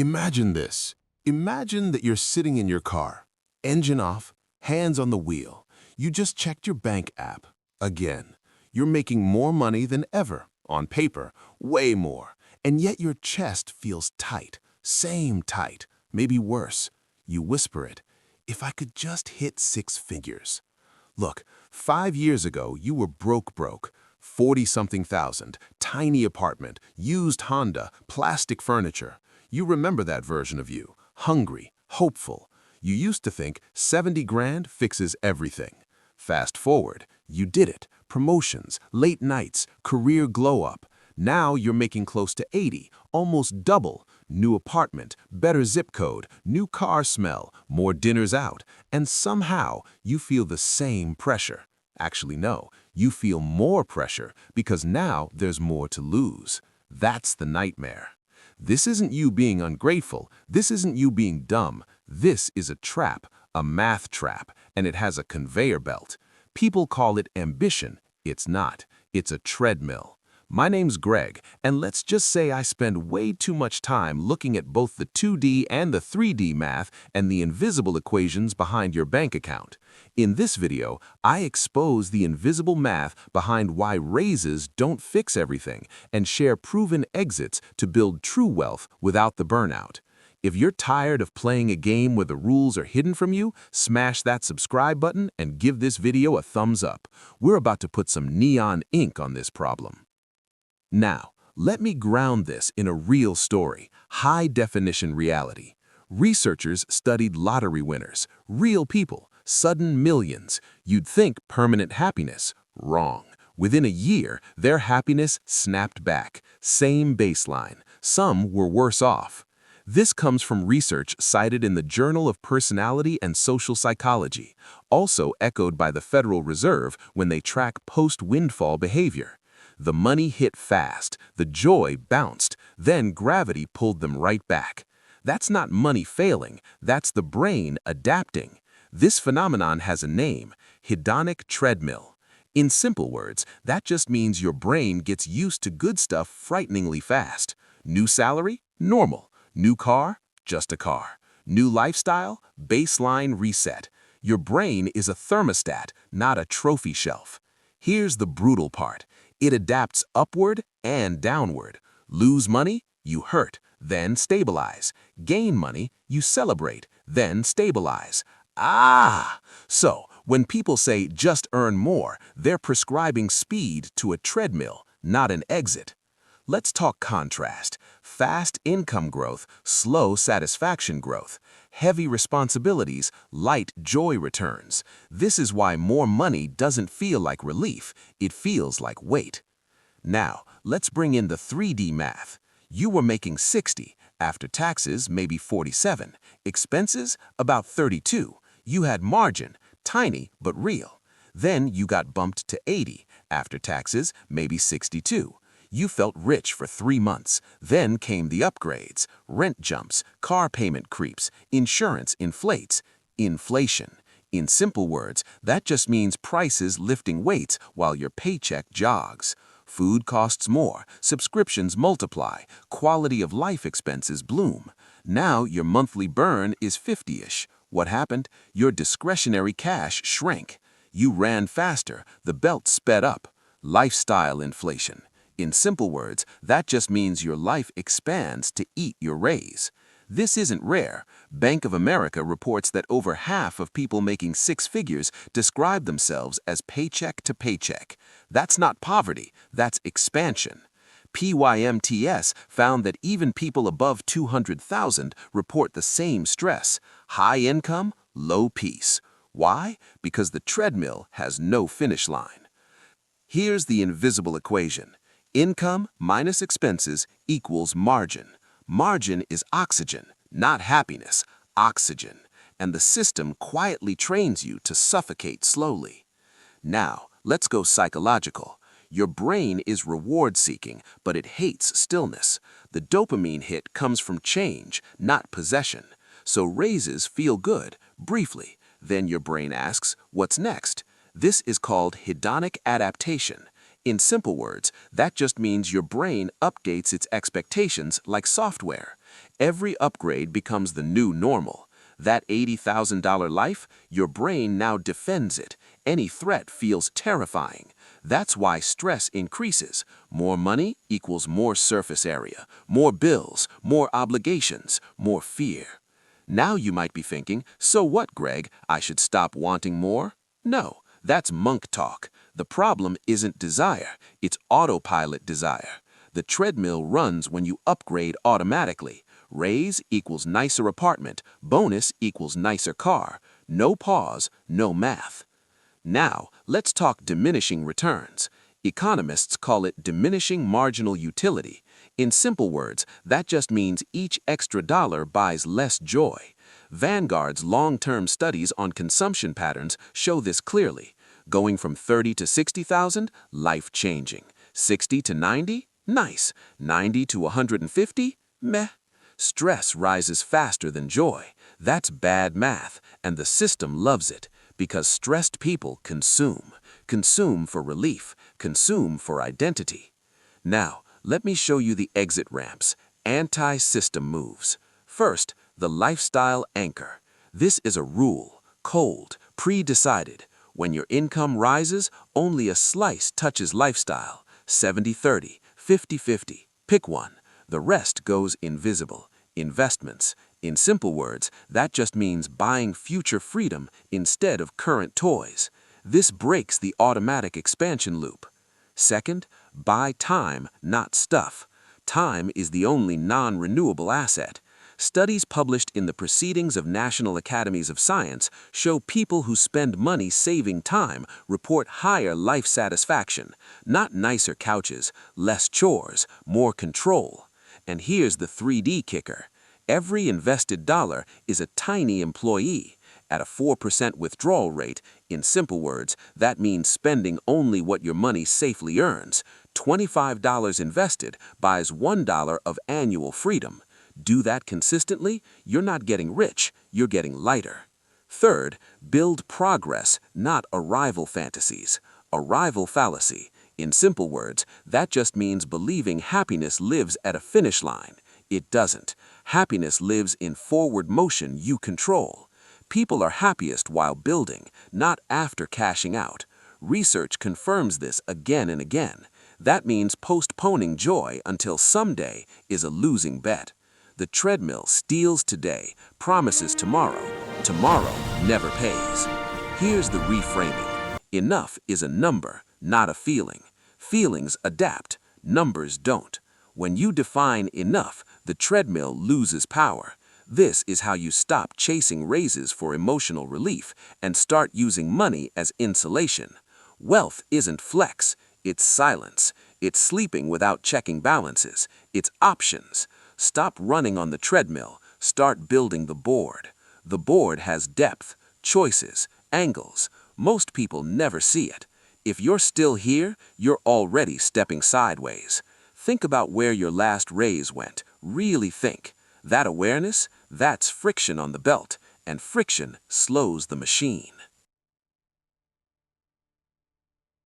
Imagine this. Imagine that you're sitting in your car, engine off, hands on the wheel. You just checked your bank app. Again, you're making more money than ever, on paper, way more, and yet your chest feels tight, same tight, maybe worse. You whisper it, if I could just hit 6 figures. Look, 5 years ago, you were broke, 40-something thousand, tiny apartment, used Honda, plastic furniture. You remember that version of you, hungry, hopeful. You used to think 70 grand fixes everything. Fast forward, you did it. Promotions, late nights, career glow up. Now you're making close to 80, almost double. New apartment, better zip code, new car smell, more dinners out, and somehow you feel the same pressure. Actually, no, you feel more pressure because now there's more to lose. That's the nightmare. This isn't you being ungrateful. This isn't you being dumb. This is a trap, a math trap, and it has a conveyor belt. People call it ambition. It's not. It's a treadmill. My name's Greg, and let's just say I spend way too much time looking at both the 2D and the 3D math and the invisible equations behind your bank account. In this video, I expose the invisible math behind why raises don't fix everything and share proven exits to build true wealth without the burnout. If you're tired of playing a game where the rules are hidden from you, smash that subscribe button and give this video a thumbs up. We're about to put some neon ink on this problem. Now, let me ground this in a real story, high-definition reality. Researchers studied lottery winners, real people, sudden millions. You'd think permanent happiness. Wrong. Within a year, their happiness snapped back. Same baseline. Some were worse off. This comes from research cited in the Journal of Personality and Social Psychology, also echoed by the Federal Reserve when they track post-windfall behavior. The money hit fast, the joy bounced, then gravity pulled them right back. That's not money failing, that's the brain adapting. This phenomenon has a name, hedonic treadmill. In simple words, that just means your brain gets used to good stuff frighteningly fast. New salary? Normal. New car? Just a car. New lifestyle? Baseline reset. Your brain is a thermostat, not a trophy shelf. Here's the brutal part. It adapts upward and downward. Lose money? You hurt, then stabilize. Gain money? You celebrate, then stabilize. So when people say just earn more, they're prescribing speed to a treadmill, not an exit. Let's talk contrast. Fast income growth, slow satisfaction growth. Heavy responsibilities, light joy returns. This is why more money doesn't feel like relief, it feels like weight. Now, let's bring in the 3D math. You were making 60, after taxes maybe 47, expenses about 32. You had margin, tiny but real. Then you got bumped to 80, after taxes maybe 62. You felt rich for 3 months. Then came the upgrades, rent jumps, car payment creeps, insurance inflates. Inflation. In simple words, that just means prices lifting weights while your paycheck jogs. Food costs more, subscriptions multiply, quality of life expenses bloom. Now your monthly burn is 50-ish. What happened? Your discretionary cash shrank. You ran faster, the belt sped up. Lifestyle inflation. In simple words, that just means your life expands to eat your raise. This isn't rare. Bank of America reports that over half of people making 6 figures describe themselves as paycheck to paycheck. That's not poverty, that's expansion. PYMNTS found that even people above 200,000 report the same stress. High income, low peace. Why? Because the treadmill has no finish line. Here's the invisible equation. Income minus expenses equals margin. Margin is oxygen, not happiness, oxygen. And the system quietly trains you to suffocate slowly. Now, let's go psychological. Your brain is reward-seeking, but it hates stillness. The dopamine hit comes from change, not possession. So raises feel good, briefly. Then your brain asks, what's next? This is called hedonic adaptation. In simple words, that just means your brain updates its expectations like software. Every upgrade becomes the new normal. That $80,000 life, your brain now defends it. Any threat feels terrifying. That's why stress increases. More money equals more surface area, more bills, more obligations, more fear. Now you might be thinking, so what, Greg? I should stop wanting more? No, that's monk talk. The problem isn't desire, it's autopilot desire. The treadmill runs when you upgrade automatically. Raise equals nicer apartment, bonus equals nicer car. No pause, no math. Now, let's talk diminishing returns. Economists call it diminishing marginal utility. In simple words, that just means each extra dollar buys less joy. Vanguard's long-term studies on consumption patterns show this clearly. Going from 30 to 60,000, life-changing. 60 to 90, nice. 90 to 150, meh. Stress rises faster than joy. That's bad math, and the system loves it, because stressed people consume. Consume for relief, consume for identity. Now, let me show you the exit ramps, anti-system moves. First, the lifestyle anchor. This is a rule, cold, pre-decided. When your income rises, only a slice touches lifestyle. 70-30, 50-50, pick one. The rest goes invisible. Investments. In simple words, that just means buying future freedom instead of current toys. This breaks the automatic expansion loop. Second, buy time, not stuff. Time is the only non-renewable asset. Studies published in the Proceedings of National Academies of Science show people who spend money saving time report higher life satisfaction. Not nicer couches, less chores, more control. And here's the 3D kicker. Every invested dollar is a tiny employee. At a 4% withdrawal rate, in simple words, that means spending only what your money safely earns. $25 invested buys $1 of annual freedom. Do that consistently, you're not getting rich, you're getting lighter. Third, build progress, not arrival fantasies. Arrival fallacy. In simple words, that just means believing happiness lives at a finish line. It doesn't. Happiness lives in forward motion you control. People are happiest while building, not after cashing out. Research confirms this again and again. That means postponing joy until someday is a losing bet. The treadmill steals today, promises tomorrow. Tomorrow never pays. Here's the reframing. Enough is a number, not a feeling. Feelings adapt, numbers don't. When you define enough, the treadmill loses power. This is how you stop chasing raises for emotional relief and start using money as insulation. Wealth isn't flex, it's silence. It's sleeping without checking balances. It's options. Stop running on the treadmill, start building the board. The board has depth, choices, angles. Most people never see it. If you're still here, you're already stepping sideways. Think about where your last raise went. Really think. That awareness, that's friction on the belt, and friction slows the machine.